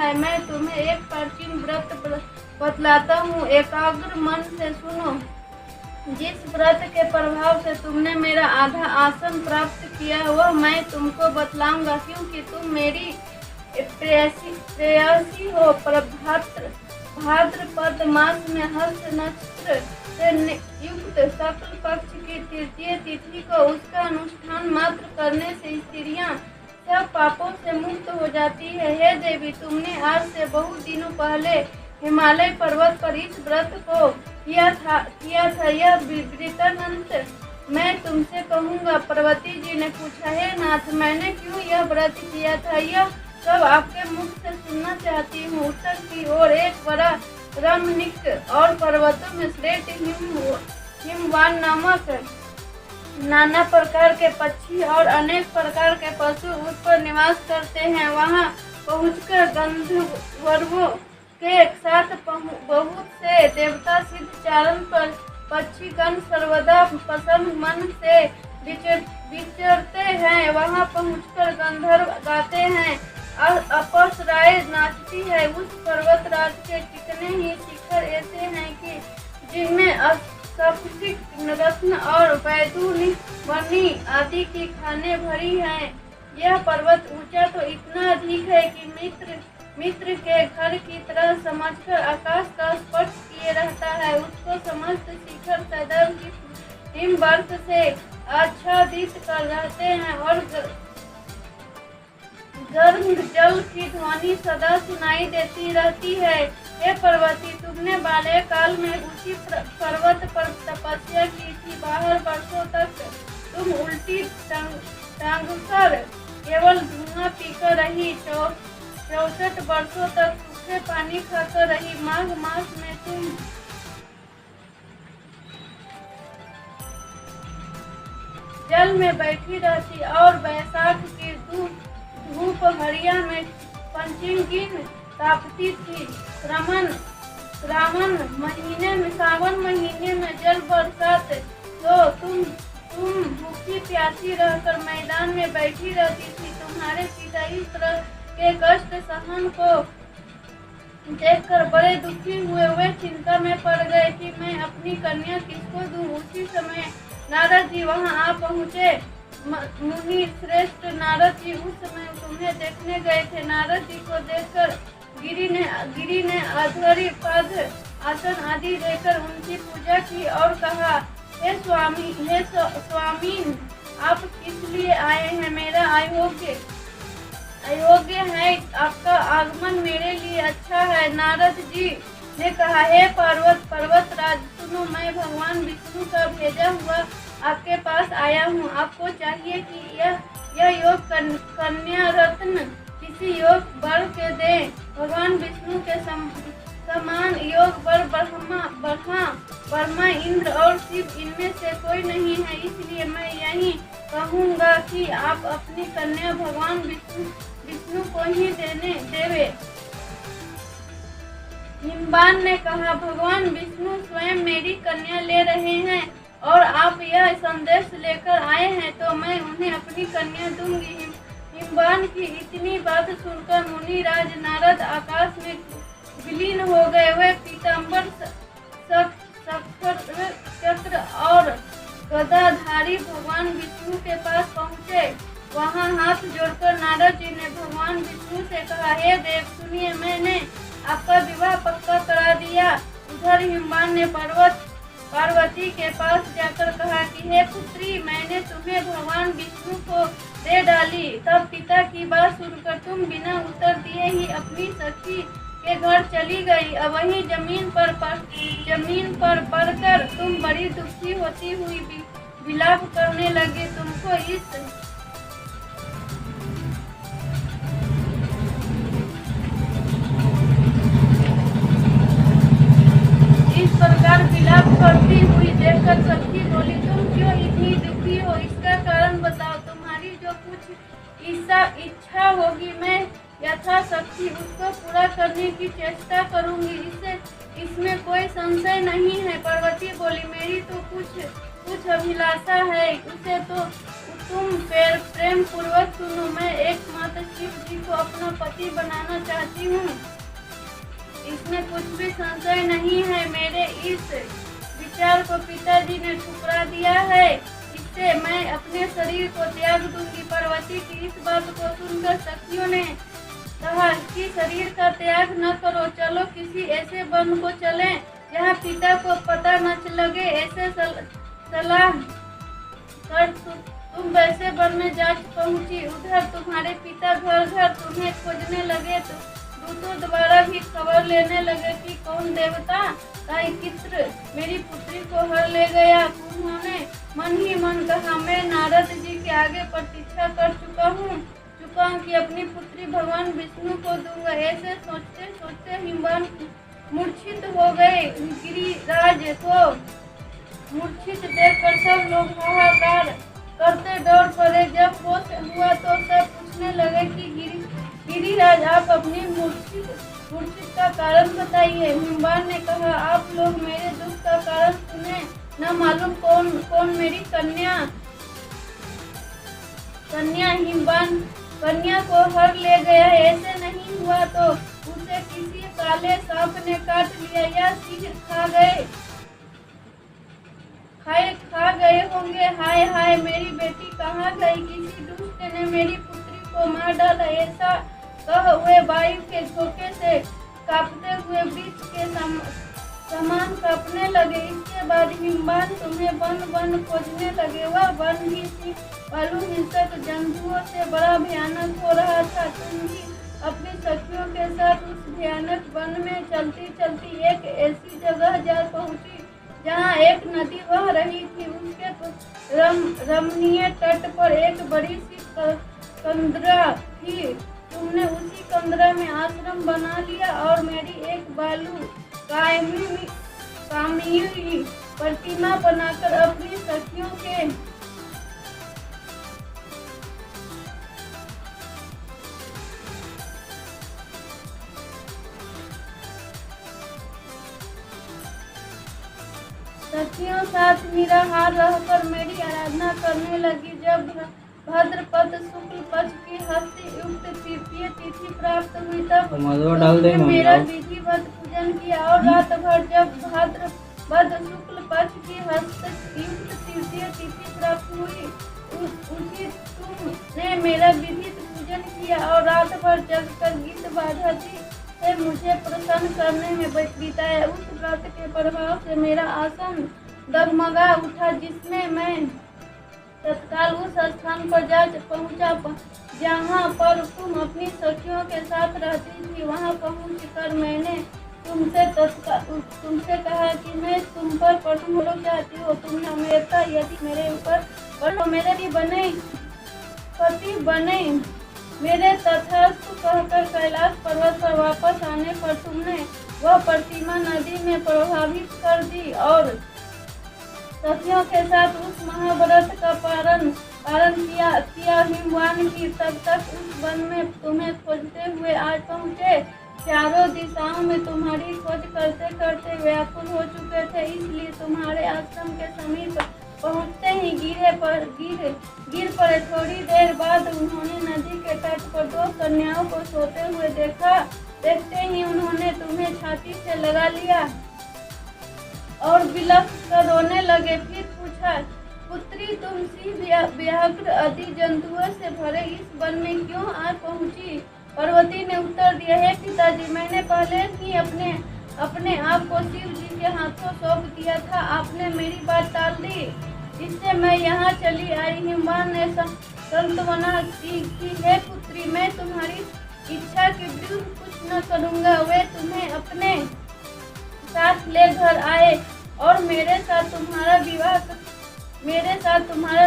है। मैं तुम्हें एक प्राचीन व्रत बतलाता हूँ, एकाग्र मन से सुनो। जिस व्रत के प्रभाव से तुमने मेरा आधा आसन प्राप्त किया वह मैं तुमको बतलाऊंगा, क्योंकि तुम मेरी प्रेयसी हो। भाद्रपद मास में हस्त नक्षत्र से युक्त शुक्ल पक्ष की तृतीय तिथि को उसका अनुष्ठान मात्र करने से स्त्रियां सब पापों से मुक्त हो जाती है। हे देवी, तुमने आज से बहुत दिनों पहले हिमालय पर्वत पर इस व्रत को किया था। यह वृत्तांत मैं तुमसे कहूँगा। पार्वती जी ने पूछा, हे नाथ, मैंने क्यों यह व्रत किया था, यह सब आपके मुख से सुनना चाहती हूँ। उत्तर की ओर एक बड़ा रमणीक और पर्वतों में श्रेष्ठ हिमवान नामक नाना प्रकार के पक्षी और अनेक प्रकार के पशु उस पर निवास करते हैं। वहां पहुंचकर गंधर्वों के साथ बहुत से देवता सिद्ध चारण पर पक्षीगण सर्वदा प्रसन्न मन से विचरते हैं। वहां पहुंचकर गंधर्व गाते हैं, अप्सराएं नाचती है। उस पर्वतराज के कितने ही शिखर ऐसे हैं कि जिनमें सप्तऋषि रत्न और वैदुनी बनी आदि की खाने भरी हैं। यह पर्वत ऊंचा तो इतना अधिक है कि मित्र के घर की तरह समझकर आकाश का स्पर्श किए रहता है। उसको समस्त शिखर सदैव हिमबर्फ से आच्छादित कर रहते हैं और गर्म जल की ध्वनि सदा सुनाई देती रहती है। हे पार्वती, तुमने बाल्यकाल में उसी पर्वत पर तपस्या की थी। 12 वर्षों तक तुम उल्टी टांगकर केवल धुआं पीकर रही। 64 वर्षों तक सूखे पानी खाकर रही। माघ मास में तुम जल में बैठी रहती और बैसाख की धूप हरिया में पंचीन तापती थी। सावन महीने में जल बरसात तो तुम भूखी प्यासी रहकर मैदान में बैठी रहती थी। तुम्हारे पिता इस तरह के कष्ट सहन को देखकर बड़े दुखी हुए। वे चिंता में पड़ गए कि मैं अपनी कन्या किसको दूं। उसी समय नारद जी वहां आ पहुँचे। मुनि श्रेष्ठ नारद जी उस समय तुम्हें देखने गए थे। नारद जी को देखकर गिरी ने अधरी पद आसन आदि देकर उनकी पूजा की और कहा, हे स्वामी, आप किस लिए आए हैं? मेरा अयोग्य है, आपका आगमन मेरे लिए अच्छा है। नारद जी ने कहा, हे पर्वतराज, सुनो, मैं भगवान विष्णु का भेजा हुआ आपके पास आया हूँ। आपको चाहिए कि यह योग कन्या रत्न किसी योग वर के दे। भगवान विष्णु के समान योग वर ब्रह्मा, इंद्र और शिव, इनमें से कोई नहीं है। इसलिए मैं यही कहूँगा कि आप अपनी कन्या भगवान विष्णु को ही देवे। हिमवान ने कहा, भगवान विष्णु स्वयं मेरी कन्या ले रहे हैं और आप यह संदेश लेकर आए हैं तो मैं उन्हें अपनी कन्या दूंगी। हिमवान की इतनी बात सुनकर मुनिराज नारद आकाश में विलीन हो गए। वे पीताम्बर चक्र और गदाधारी भगवान विष्णु के पास पहुँचे। वहां हाथ जोड़कर नारद जी ने भगवान विष्णु से कहा, हे देव, सुनिए, मैंने आपका विवाह पक्का करा दिया। उधर हिमवान ने पार्वती के पास जाकर कहा कि हे पुत्री, मैंने तुम्हें भगवान विष्णु को दे डाली। तब पिता की बात सुनकर तुम बिना उत्तर दिए ही अपनी सखी के घर चली गई। अब वही जमीन पर पड़कर तुम बड़ी दुखी होती हुई विलाप करने लगे। तुमको इस प्रकार विलाप करती हुई देखकर सखी बोली, तुम क्यों इतनी दुखी हो? इसका कारण बताओ। तुम्हारी जो कुछ इच्छा होगी मैं यथाशक्ति उसको पूरा करने की चेष्टा करूंगी। इसमें कोई संशय नहीं है। पार्वती बोली, मेरी तो कुछ अभिलाषा है, उसे तो तुम प्रेम पूर्वक सुनो। मैं एकमात्र शिव जी को अपना पति बनाना चाहती चाहती हूँ। इसमें कुछ भी संशय नहीं है। मेरे इस विचार को पिताजी ने ठुकरा दिया है। इससे मैं अपने शरीर को त्याग दूंगी। पार्वती की इस बात को सुनकर सखियों ने कहा कि शरीर का त्याग न करो, चलो किसी ऐसे वन को चलें जहाँ पिता को पता न लगे। ऐसे सलाह कर तुम वैसे वन में जा पहुंची। उधर तुम्हारे पिता घर घर तुम्हें खोजने लगे। तो दूतों द्वारा भी खबर लेने लगे कि कौन देवता का चित्र मेरी पुत्री को हर ले गया। उन्होंने मन ही मन कहा, मैं नारद जी के आगे प्रतीक्षा कर चुका हूँ कि अपनी पुत्री भगवान विष्णु को दूंगा। ऐसे सोचते सोचते हिमवान मूर्छित हो गए। गिरिराज को मूर्छित देखकर सब लोग हाहाकार करते दौड़ पड़े। जब होश हुआ तो सब पूछने लगे कि गिरिराज आप अपनी मूर्छित का कारण बताइए। हिमवान ने कहा, आप लोग मेरे दुख का कारण सुने, न मालूम कौन मेरी कन्या को हर ले गया है। ऐसे नहीं हुआ तो उसे किसी काले सांप ने काट लिया या सिर खा गए होंगे। हाय हाय, मेरी बेटी कहाँ गई? किसी दुष्ट ने मेरी पुत्री को मार डाला। ऐसा कह वे वायु के झोंके से कांपते हुए वृक्ष के समान कांपने लगे। इसके बाद हिमवान तुम्हें वन खोजने लगे। वह वन भी सिंह भालू हिंसक जंतुओं से बड़ा भयानक हो रहा था। तुम भी अपनी सखियों के साथ उस भयानक वन में चलती चलती एक ऐसी जगह जा पहुंची जहाँ एक नदी बह रही थी। उसके रमणीय तट पर एक बड़ी सी कंदरा थी। तुमने उसी कंदरा में आश्रम बना लिया और मेरी एक बालू कामिनी प्रतिमा बनाकर अपनी सखियों के साथ निराहार रहकर मेरी आराधना करने लगी। जब भाद्रपद शुक्ल पक्ष की हस्ती युक्त तृतीय तिथि प्राप्त हुई तब मेरा विधिवत पूजन किया और रात भर जब भाद्रपद शुक्ल पक्ष की हस्त युक्त तृतीय तिथि प्राप्त हुई उसी तुमने मेरा विधित पूजन किया और रात भर जगकर गीत बाधाती से मुझे प्रसन्न करने में बिताया। उस व्रत के प्रभाव से मेरा आसन डगमगा उठा, जिसमें मैं तत्काल उस स्थान पर जा पहुंचा जहाँ पर तुम अपनी सखियों के साथ रहती थी। वहाँ पहुंचकर मैंने तुमसे कहा कि मैं तुम पर प्रसन्न होना चाहती हूँ। तुमने अमेरिका यदि मेरे ऊपर मेरे भी पति बने। मेरे तथास्तु कहकर कैलाश पर्वत पर वापस आने पर तुमने वह प्रतिमा नदी में प्रभावित कर दी और सखियों के साथ उस महाव्रत का पारण किया। हिमवान की तब तक उस वन में तुम्हें खोजते हुए आज पहुँचे। चारों दिशाओं में तुम्हारी खोज करते करते व्याकुल हो चुके थे, इसलिए तुम्हारे आश्रम के समीप पहुँचते ही गिर पड़े। थोड़ी देर बाद उन्होंने नदी के तट पर दो कन्याओं को सोते हुए देखा। देखते ही उन्होंने तुम्हें छाती से लगा लिया और बिलख कर रोने लगे। फिर पूछा, पुत्री तुम सिंह व्याघ्र आदि जंतुओं से भरे इस वन में क्यों आ पहुंची? पार्वती ने उत्तर दिया, हे पिताजी, मैंने पहले ही अपने आप को शिव जी के हाथों सौंप दिया था। आपने मेरी बात टाल दी, इससे मैं यहाँ चली आई। हिमवान ने सांत्वना की कि हे पुत्री, मैं तुम्हारी इच्छा के विरुद्ध कुछ न करूँगा। वे तुम्हें अपने साथ ले घर आए और मेरे साथ तुम्हारा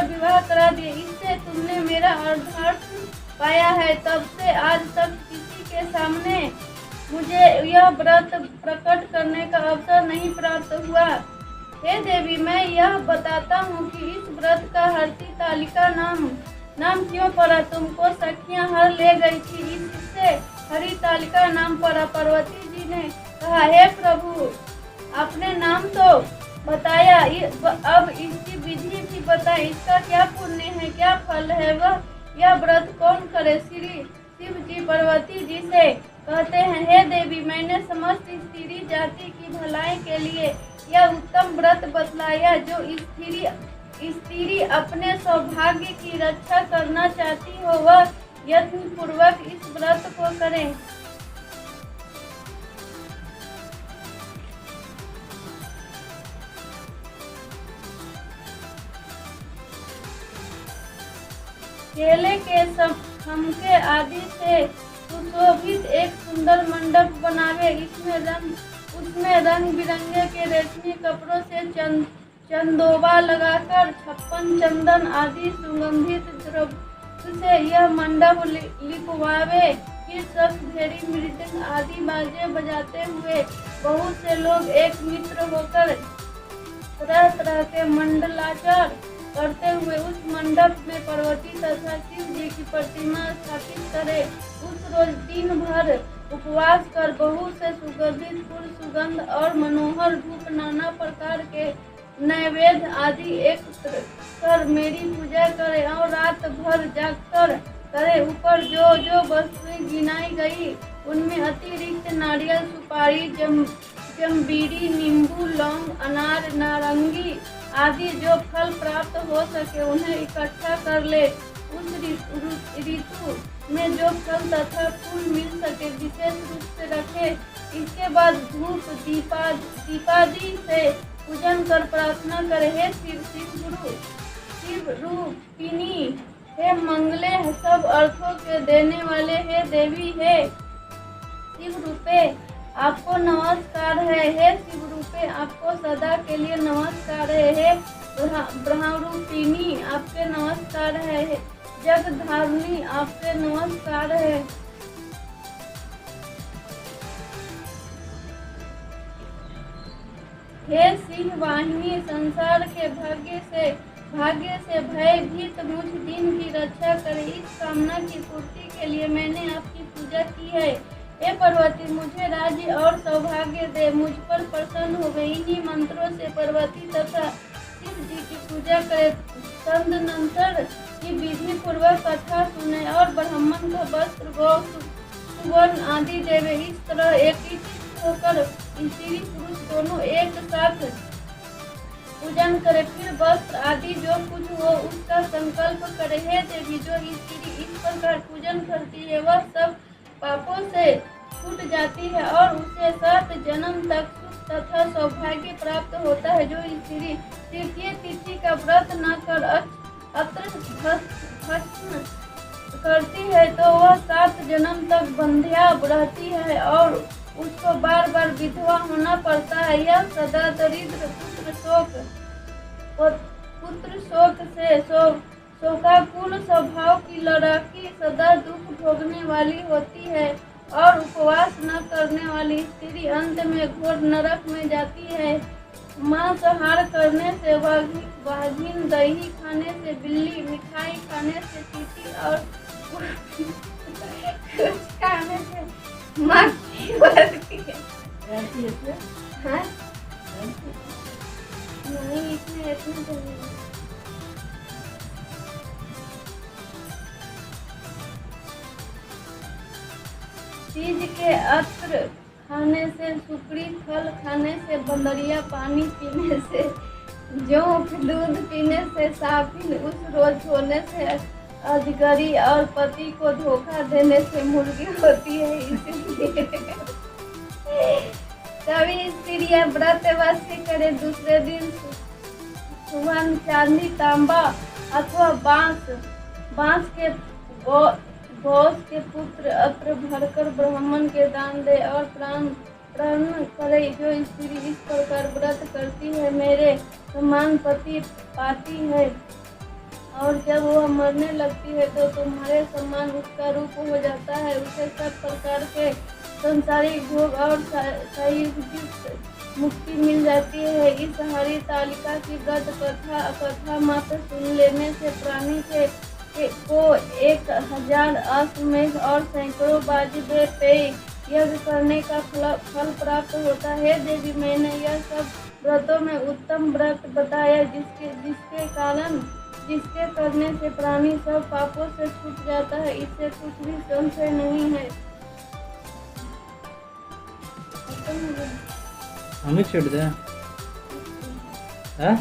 विवाह करा दिए। इससे तुमने मेरा अर्धार्थ पाया है। तब से आज तक किसी के सामने मुझे यह व्रत प्रकट करने का अवसर नहीं प्राप्त हुआ। हे देवी, मैं यह बताता हूँ कि इस व्रत का हरती तालिका नाम क्यों पड़ा? तुमको सखियाँ हर ले गई थी, इससे हरि तालिका नाम पड़ा। पार्वती जी ने कहा, हे प्रभु, आपने नाम तो बताया, अब इसकी विधि भी बताए। इसका क्या पुण्य है, क्या फल है, वह यह व्रत कौन करे? श्री शिव जी पार्वती जी से कहते हैं, हे देवी, मैंने समस्त स्त्री जाति की भलाई के लिए यह उत्तम व्रत बतलाया। जो स्त्री अपने सौभाग्य की रक्षा करना चाहती हो वह यत्न पूर्वक इस व्रत को करे। केले के खमके आदि से सुशोभित एक सुंदर मंडप बनावे। उसमें रंग बिरंगे के रेशमी कपड़ों से चंदोबा लगाकर 56 चंदन आदि सुगंधित द्रव्य से यह मंडप लिपवावे। फिर सब भेरी मृदंग आदि बाजे बजाते हुए बहुत से लोग एक मित्र होकर तरह तरह के मंडलाचार करते हुए उस मंडप में पार्वती तथा शिव जी की प्रतिमा स्थापित करे। उस रोज दिन भर उपवास कर बहुत से सुगंधित फूल, सुगंध और मनोहर धूप, नाना प्रकार के नैवेद्य आदि एकत्र कर मेरी पूजा करे और रात भर जागकर करे। ऊपर जो जो वस्तुएं गिनाई गई उनमें अतिरिक्त नारियल, सुपारी, जम्बीरी, नींबू, लौंग, अनार, नारंगी आदि जो फल प्राप्त हो सके उन्हें इकट्ठा कर ले। उस ऋतु में जो फल तथा फूल मिल सके विशेष रूप से रखे। इसके बाद धूप दीपादि से पूजन कर प्रार्थना करे, हे शिव रूपिणी, हे मंगले, सब अर्थों के देने वाले, हे देवी, हे शिव रूपे, आपको नमस्कार है। हे शिव रूपे, आपको सदा के लिए नमस्कार है। हे ब्रह्मरूपिणी, आपके नमस्कार है। जगधारिणी, आपके नमस्कार है। हे सिंह वाहिनी, संसार के भाग्य से भयभीत मुझ दिन की रक्षा करे। इस कामना की पूर्ति के लिए मैंने आपकी पूजा की है। हे पार्वती, मुझे राज्य और सौभाग्य दे, मुझ पर प्रसन्न हो गई। इन्हीं मंत्रों से पार्वती तथा शिव जी की पूजा करे। तदनंतर की विधि पूर्वक कथा सुने और ब्राह्मण का वस्त्र, गौ, सुवर्ण आदि देवे। इस तरह एकीकृत होकर स्त्री पुरुष दोनों एक साथ पूजन करे। फिर वस्त्र आदि जो कुछ हो उसका संकल्प करे। हे देवी, जो स्त्री इस प्रकार पूजन करती है वह सब पापों से छूट जाती है और उसे 7 जन्म तक सुख तथा सौभाग्य प्राप्त होता है। जो स्त्री तृतीय तिथि का व्रत न कर अत्र भस्म करती है तो वह 7 जन्म तक बंध्या रहती है और उसको बार बार विधवा होना पड़ता है। यह सदा दरिद्र, पुत्र शोक से शोकाकुल स्वभाव की लड़की, सदा दुख भोगने वाली होती है और उपवास न करने वाली स्त्री अंत में घोर नरक में जाती है। मांसाहार करने से वाघिन, दही खाने से बिल्ली, मिठाई खाने से चींटी और खाने से मक्खी बढ़ती है। हाँ? नहीं, इसमें इतना चीज के अत्र खाने से, सुकड़ी फल खाने से, बंदरिया पानी पीने से, जोंक दूध पीने से, साफिन उस रोज होने से, अजगरी और पति को धोखा देने से मुर्गी होती है। इसलिए सभी स्त्रियां व्रत अवश्य करे। दूसरे दिन सुवर्ण, चांदी, तांबा अथवा बांस के घोष के पुत्र अत्र भरकर ब्राह्मण के दान दे और प्राण करे। जो स्त्री इस प्रकार व्रत करती है मेरे समान पति पाती है और जब वह मरने लगती है तो तुम्हारे समान उसका रूप हो जाता है। उसे सब प्रकार के संसारिक भोग और मुक्ति मिल जाती है। इस हरि तालिका की गद कथा मात्र सुन लेने से प्राणी को 1000 अश्वमेध और सैकड़ों वाजपेय पेय यज्ञ करने का फल प्राप्त होता है। देवी, मैंने यह सब व्रतों में उत्तम व्रत बताया जिसके करने से प्राणी सब पापों से छूट जाता है। इससे कुछ भी संशय नहीं है। मुझे हमें छेड़ दे। हाँ